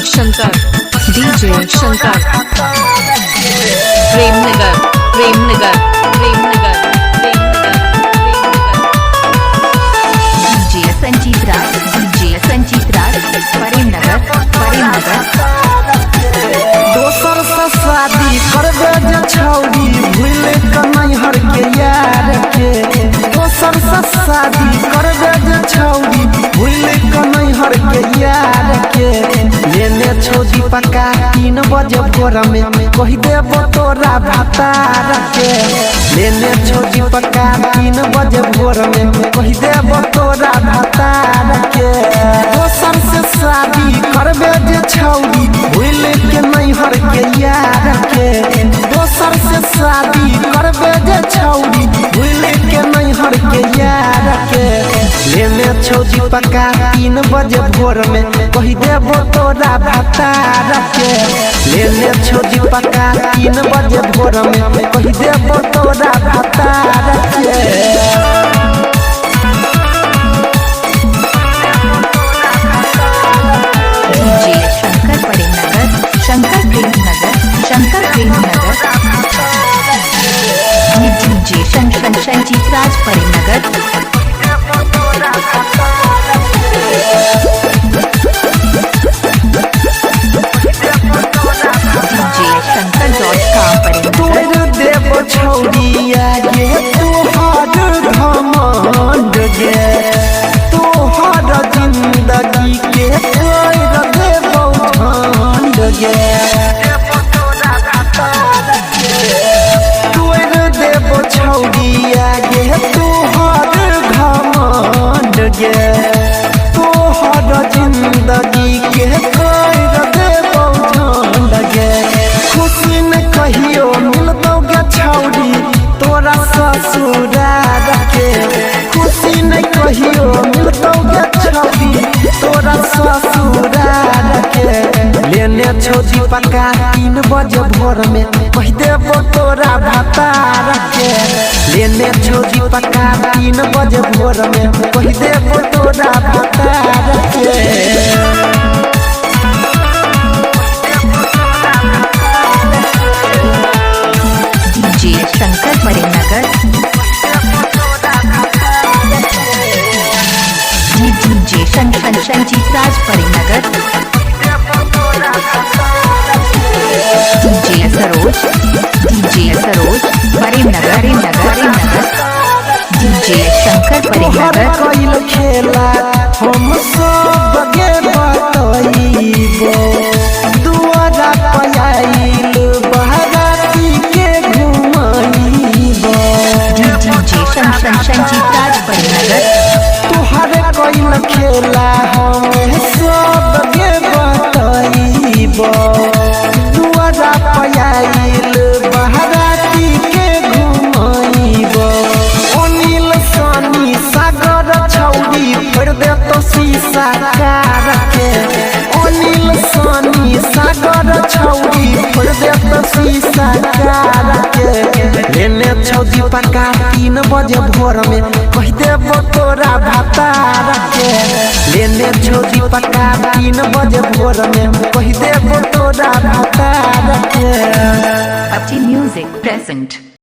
Shankar DJ Shankar Premnagar Premnagar Premnagar DJ Sanjeet राज प्रेमनगर दोसर से शादी करबे जे छौरी भूल कन्हैहर के यार के। दोसर से शादी करबे जे छौरी भूल कन्हैहर के यार के। लेने छौरी पक्का 3 बजे भोर में कह देबो तोरा भतार के। लेने छौरी पक्का 3 बजे भोर में कह देबो तोरा भतार के। दोसर से शादी करबे जे छौरी भूल के नैहर के यार के। दोसर से शादी करबे जे छौरी भूल के नैहर के यार के। लेने छौरी पक्का 3 बजे भोर में कह देबो तोरा भतार के। लेने छौरी पक्का 3 बजे भोर में कह देबो तोरा भतार के। शंकर प्रेमनगर डीजे संजीत राज प्रेमनगर तोर देव छौरिया गे तोहर घमंड गे। तोहर जिंदगी के कर देबौ झंड गे। तोर देव छौरिया गे तोहर घमंड गे। तोहर जिंदगी के कर देबौ झंड गे। खुशी न कहियो मिलतौ गे छौरी तोरा ससुरार के। खुशी न कहियो मिलतौ गे छौरी तोरा ससुरार के। लेने छौरी पक्का 3 बजे भोर में कह देबो तोरा भतार के। लेने छौरी पक्का 3 बजे भोर में कह देबो तोरा भतार के। शंकर प्रेमनगर डीजे संजीत राज प्रेमनगर डीजे सरोज प्रेमनगर डीजे शंकर प्रेमनगर कइल खेला हम सब गे बतइबो। दुआरा पयाइल बहराती के घुमाइबो। डीजे संजीत राज प्रेमनगर तोहर कइल खेला हम सब गे बतइबो। दुआरा पयाइल बहराती के घुमाइबो। अनिल सानी सागर छौरी भर देतो शीशा कार के। अनिल सानी सागर छौरी भर देतो शीशा कार के। लेने छौरी पक्का 3 बजे भोर में कह देबो तोरा भतार के। लेने छौरी पक्का 3 बजे भोर में कह देबो तोरा भतार के। Music present